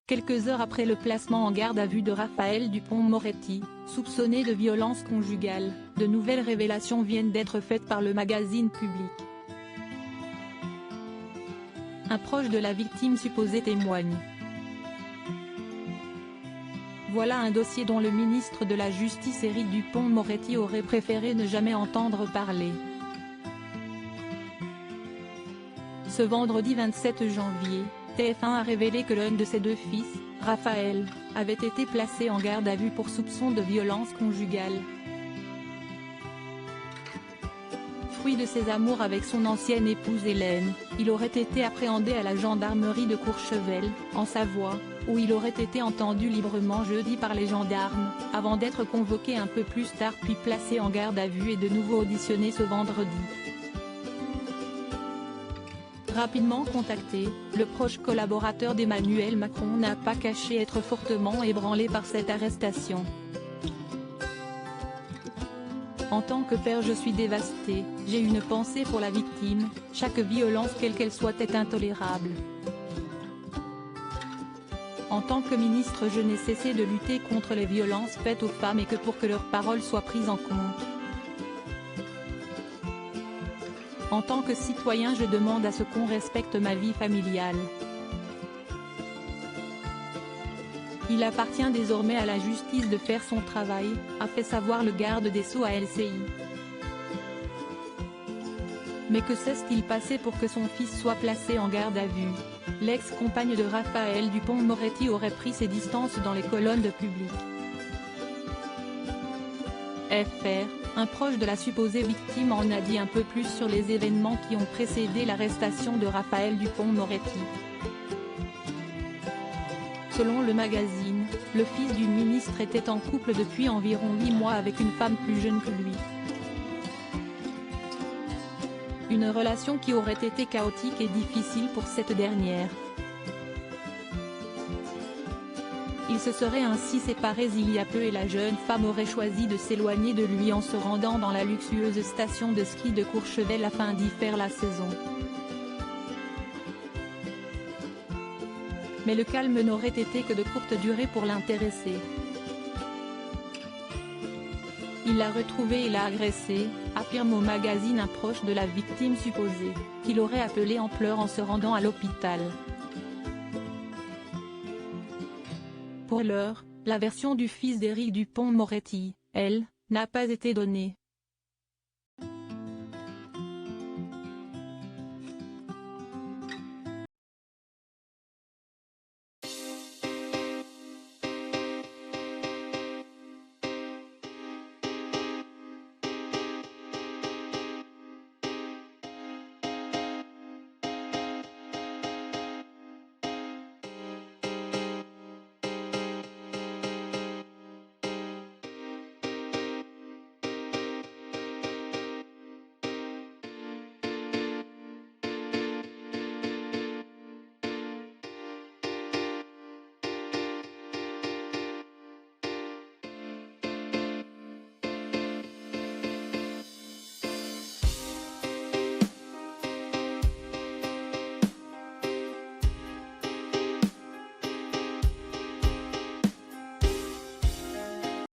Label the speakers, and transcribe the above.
Speaker 1: quelques heures après le placement en garde à vue de Raphaël Dupond-Moretti, soupçonné de violence conjugale, de nouvelles révélations viennent d'être faites par le magazine Public. Un proche de la victime supposée témoigne. Voilà un dossier dont le ministre de la Justice Éric Dupond-Moretti aurait préféré ne jamais entendre parler. Ce vendredi 27 janvier, TF1 a révélé que l'un de ses deux fils, Raphaël, avait été placé en garde à vue pour soupçon de violence conjugale. Fruit de ses amours avec son ancienne épouse Hélène, il aurait été appréhendé à la gendarmerie de Courchevel, en Savoie, où il aurait été entendu librement jeudi par les gendarmes, avant d'être convoqué un peu plus tard puis placé en garde à vue et de nouveau auditionné ce vendredi. Rapidement contacté, le proche collaborateur d'Emmanuel Macron n'a pas caché être fortement ébranlé par cette arrestation. En tant que père, je suis dévasté, j'ai une pensée pour la victime, chaque violence quelle qu'elle soit est intolérable. En tant que ministre, je n'ai cessé de lutter contre les violences faites aux femmes et que pour que leurs paroles soient prises en compte. En tant que citoyen, je demande à ce qu'on respecte ma vie familiale. Il appartient désormais à la justice de faire son travail, a fait savoir le garde des Sceaux à LCI. Mais que s'est-il passé pour que son fils soit placé en garde à vue? L'ex-compagne de Raphaël Dupond-Moretti aurait pris ses distances dans les colonnes de Public. FR, un proche de la supposée victime en a dit un peu plus sur les événements qui ont précédé l'arrestation de Raphaël Dupond-Moretti. Selon le magazine, le fils du ministre était en couple depuis environ 8 mois avec une femme plus jeune que lui. Une relation qui aurait été chaotique et difficile pour cette dernière. Ils se seraient ainsi séparés il y a peu et la jeune femme aurait choisi de s'éloigner de lui en se rendant dans la luxueuse station de ski de Courchevel afin d'y faire la saison. Mais le calme n'aurait été que de courte durée pour l'intéressé. Il l'a retrouvée et l'a agressée, affirme au magazine un proche de la victime supposée, qu'il aurait appelé en pleurs en se rendant à l'hôpital. Pour l'heure, la version du fils d'Éric Dupond-Moretti, elle, n'a pas été donnée.